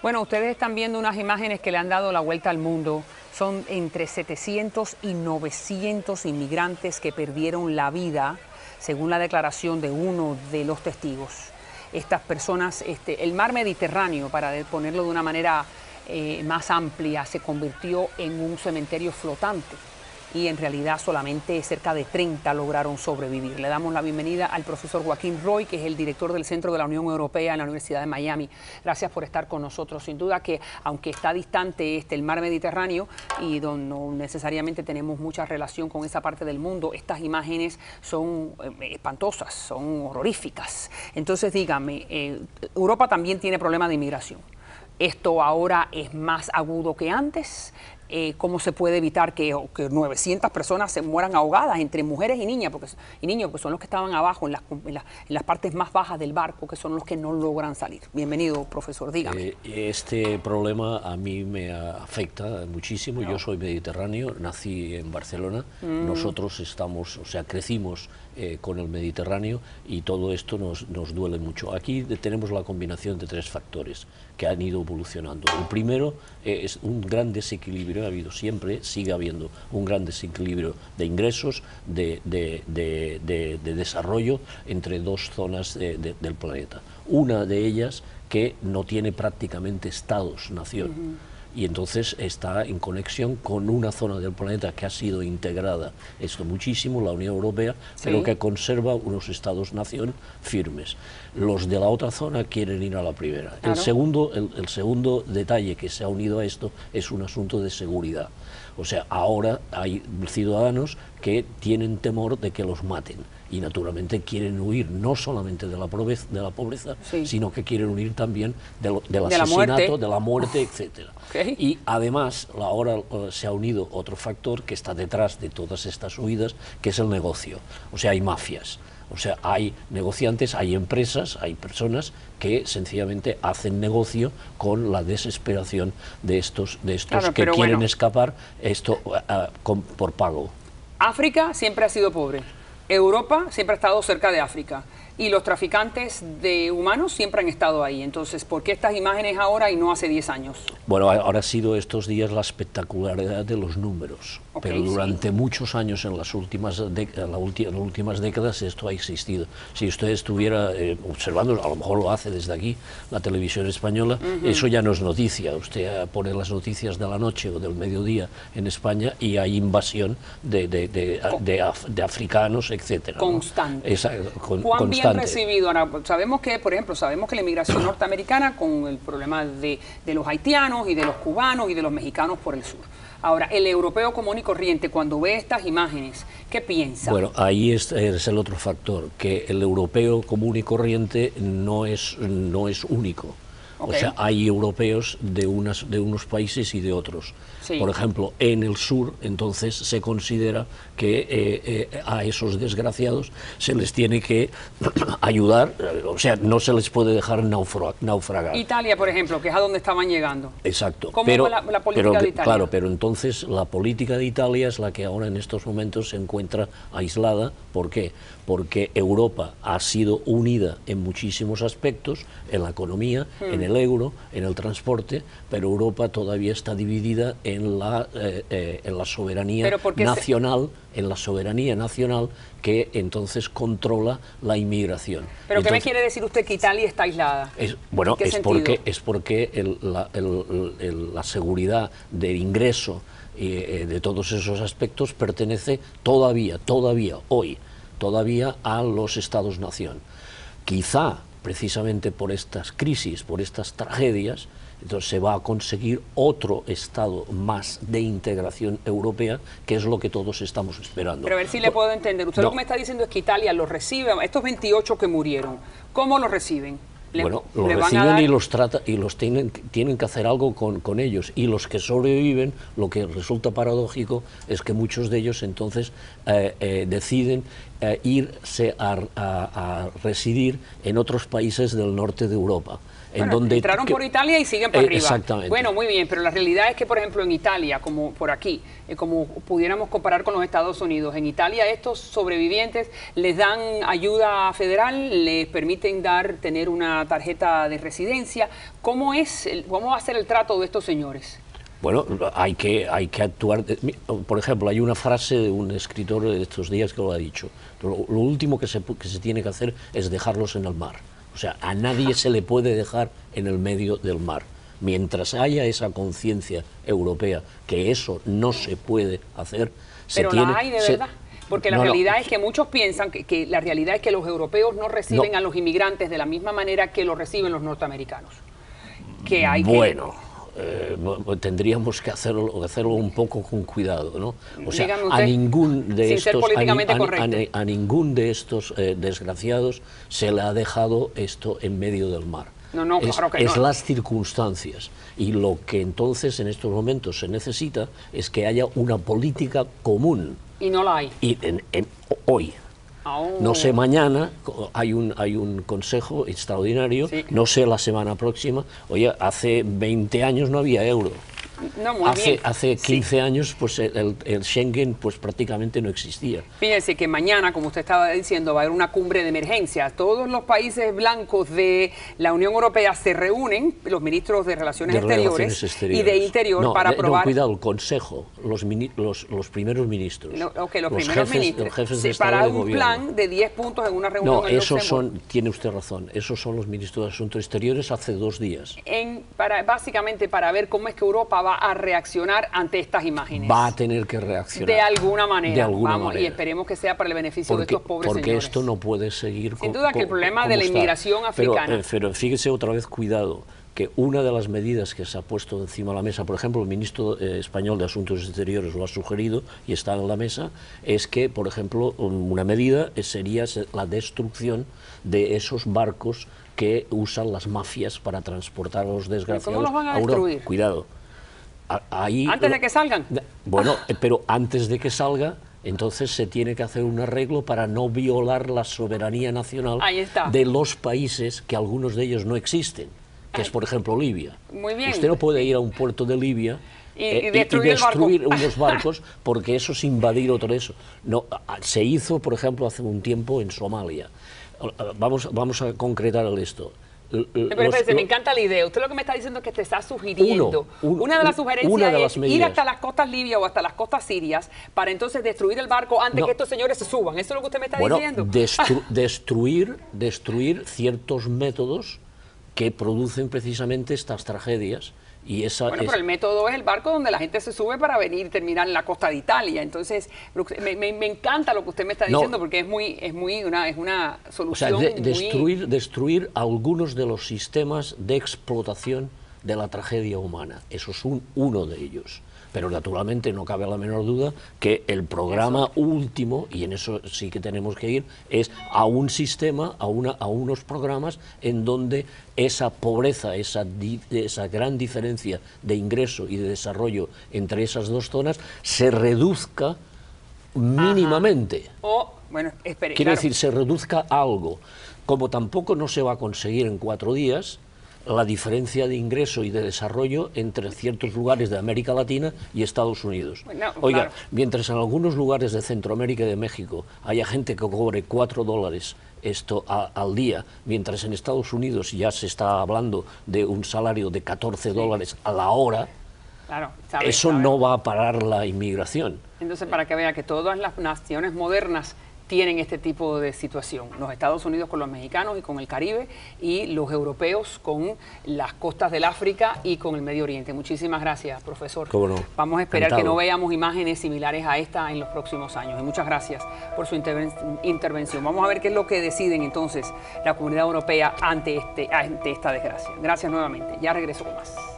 Bueno, ustedes están viendo unas imágenes que le han dado la vuelta al mundo. Son entre 700 y 900 inmigrantes que perdieron la vida, según la declaración de uno de los testigos. Estas personas, el mar Mediterráneo, para ponerlo de una manera más amplia, se convirtió en un cementerio flotante y en realidad solamente cerca de 30 lograron sobrevivir. Le damos la bienvenida al profesor Joaquín Roy, que es el director del Centro de la Unión Europea en la Universidad de Miami. Gracias por estar con nosotros. Sin duda que, aunque está distante el mar Mediterráneo y donde no necesariamente tenemos mucha relación con esa parte del mundo, estas imágenes son espantosas, son horroríficas. Entonces, dígame, Europa también tiene problemas de inmigración. ¿Esto ahora es más agudo que antes? ¿Cómo se puede evitar que 900 personas se mueran ahogadas entre mujeres y niños, porque son los que estaban abajo en las partes más bajas del barco, que son los que no logran salir? Bienvenido, profesor, dígame. Este problema a mí me afecta muchísimo. Yo soy mediterráneo, nací en Barcelona. Nosotros crecimos con el Mediterráneo y todo esto nos duele mucho. Aquí tenemos la combinación de tres factores que han ido evolucionando. El primero es un gran desequilibrio, ha habido siempre, sigue habiendo un gran desequilibrio de ingresos, de desarrollo entre dos zonas del planeta. Una de ellas que no tiene prácticamente estados-nación. Y entonces está en conexión con una zona del planeta que ha sido integrada, esto muchísimo, la Unión Europea, pero que conserva unos estados-nación firmes. Los de la otra zona quieren ir a la primera. Claro. El segundo detalle que se ha unido a esto es un asunto de seguridad. O sea, ahora hay ciudadanos que tienen temor de que los maten y naturalmente quieren huir no solamente de la pobreza, sino que quieren huir también del asesinato, de la muerte, etcétera. Y además ahora se ha unido otro factor que está detrás de todas estas huidas, que es el negocio. O sea, hay mafias. O sea, hay negociantes, hay empresas, hay personas que sencillamente hacen negocio con la desesperación de estos claro, que quieren escapar por pago. África siempre ha sido pobre. Europa siempre ha estado cerca de África. Y los traficantes de humanos siempre han estado ahí. Entonces, ¿por qué estas imágenes ahora y no hace 10 años? Bueno, ahora ha sido estos días la espectacularidad de los números. Pero durante muchos años, en las últimas décadas, esto ha existido. Si usted estuviera observando, a lo mejor lo hace desde aquí, la televisión española, eso ya no es noticia. Usted pone las noticias de la noche o del mediodía en España y hay invasión de africanos, etcétera. Constante. ¿no? ¿Cuán bien recibido? Ahora, sabemos que, por ejemplo, la inmigración norteamericana con el problema de los haitianos y de los cubanos y de los mexicanos por el sur. Ahora, el europeo común y corriente, cuando ve estas imágenes, ¿qué piensa? Bueno, ahí es el otro factor, que el europeo común y corriente no es único. O sea, hay europeos de unos países y de otros. Por ejemplo, en el sur, entonces, se considera que a esos desgraciados se les tiene que ayudar, o sea, no se les puede dejar naufragar. Italia, por ejemplo, que es a donde estaban llegando. Exacto. ¿Cómo fue la política de Italia? Claro, pero entonces la política de Italia es la que ahora en estos momentos se encuentra aislada. ¿Por qué? Porque Europa ha sido unida en muchísimos aspectos, en la economía, en el euro, en el transporte, pero Europa todavía está dividida en la soberanía nacional, que entonces controla la inmigración. ¿Pero qué me quiere decir usted que Italia está aislada? Bueno, es porque la seguridad del ingreso de todos esos aspectos pertenece todavía hoy a los Estados-nación. Quizá precisamente por estas crisis, por estas tragedias, entonces se va a conseguir otro estado más de integración europea, que es lo que todos estamos esperando. Pero a ver si le puedo entender. Usted lo que me está diciendo es que Italia los recibe, estos 28 que murieron, ¿cómo los reciben? Bueno, los reciben y los tratan y los tienen que hacer algo con ellos. Y los que sobreviven, lo que resulta paradójico es que muchos de ellos entonces deciden irse a residir en otros países del norte de Europa. Bueno, donde entraron por Italia y siguen para arriba. Exactamente. Bueno, muy bien, pero la realidad es que, por ejemplo, en Italia, como por aquí, como pudiéramos comparar con los Estados Unidos, en Italia estos sobrevivientes les dan ayuda federal, les permiten tener una tarjeta de residencia. ¿Cómo va a ser el trato de estos señores? Bueno, hay que actuar. Por ejemplo, hay una frase de un escritor de estos días que lo ha dicho. Lo último que se tiene que hacer es dejarlos en el mar. O sea, a nadie se le puede dejar en el medio del mar. Mientras haya esa conciencia europea que eso no se puede hacer, pero la hay de verdad. Porque la realidad es que muchos piensan que la realidad es que los europeos no reciben a los inmigrantes de la misma manera que lo reciben los norteamericanos. Tendríamos que hacerlo un poco con cuidado, ¿no? O sea, a ningún de estos desgraciados se le ha dejado esto en medio del mar. No, claro que no. Es las circunstancias. Y lo que entonces en estos momentos se necesita es que haya una política común. Y no la hay. Y hoy. No sé, mañana hay un consejo extraordinario, sí. No sé la semana próxima. Oye, hace 20 años no había euro. No, muy bien. Hace 15 años pues el Schengen pues prácticamente no existía. Fíjense que mañana, como usted estaba diciendo, va a haber una cumbre de emergencia. Todos los países blancos de la Unión Europea se reúnen, los ministros de Relaciones Exteriores y de Interior, para aprobar... No, cuidado, el Consejo, los primeros ministros. Los primeros ministros. Los jefes de Estado para de un gobierno. plan de 10 puntos en una reunión en Luxemburgo. Tiene usted razón, esos son los ministros de Asuntos Exteriores hace 2 días. Básicamente para ver cómo es que Europa va a reaccionar ante estas imágenes. Va a tener que reaccionar. De alguna manera. Y esperemos que sea para el beneficio de estos pobres señores. Porque esto no puede seguir sin duda que el problema de la inmigración africana. Pero fíjese otra vez, cuidado, que una de las medidas que se ha puesto encima de la mesa, por ejemplo, el ministro español de Asuntos Exteriores lo ha sugerido y está en la mesa, es que, por ejemplo, una medida sería la destrucción de esos barcos que usan las mafias para transportar a los desgraciados. ¿Cómo los van a destruir? Cuidado. Antes de que salgan. Bueno, pero antes de que salga, entonces se tiene que hacer un arreglo para no violar la soberanía nacional de los países que algunos de ellos no existen, que es por ejemplo Libia. Muy bien. Usted no puede ir a un puerto de Libia y destruir unos barcos porque eso es invadir otro eso. No, se hizo, por ejemplo, hace un tiempo en Somalia. Vamos a concretar esto. Me encanta la idea. Usted lo que me está diciendo es que te está sugiriendo. Una de las sugerencias es ir hasta las costas libias o hasta las costas sirias para entonces destruir el barco antes que estos señores se suban. ¿Eso es lo que usted me está diciendo? Destruir ciertos métodos que producen precisamente estas tragedias. Pero el método es el barco donde la gente se sube para venir y terminar en la costa de Italia. Entonces, me encanta lo que usted me está diciendo porque es una solución. O sea, destruir algunos de los sistemas de explotación de la tragedia humana. Eso es uno de ellos. Pero naturalmente no cabe la menor duda que el programa último, y en eso sí que tenemos que ir, es a un sistema, a unos programas en donde esa pobreza, esa gran diferencia de ingreso y de desarrollo entre esas dos zonas se reduzca mínimamente. Quiero decir, se reduzca algo. Como tampoco no se va a conseguir en 4 días, la diferencia de ingreso y de desarrollo entre ciertos lugares de América Latina y Estados Unidos. Oiga, mientras en algunos lugares de Centroamérica y de México haya gente que cobre $4 al día, mientras en Estados Unidos ya se está hablando de un salario de $14 a la hora, eso no va a parar la inmigración. Entonces, para que vea que todas las naciones modernas tienen este tipo de situación. Los Estados Unidos con los mexicanos y con el Caribe, y los europeos con las costas del África y con el Medio Oriente. Muchísimas gracias, profesor. ¿Cómo no? Vamos a esperar que no veamos imágenes similares a esta en los próximos años. Y muchas gracias por su intervención. Vamos a ver qué es lo que deciden entonces la comunidad europea ante esta desgracia. Gracias nuevamente. Ya regreso con más.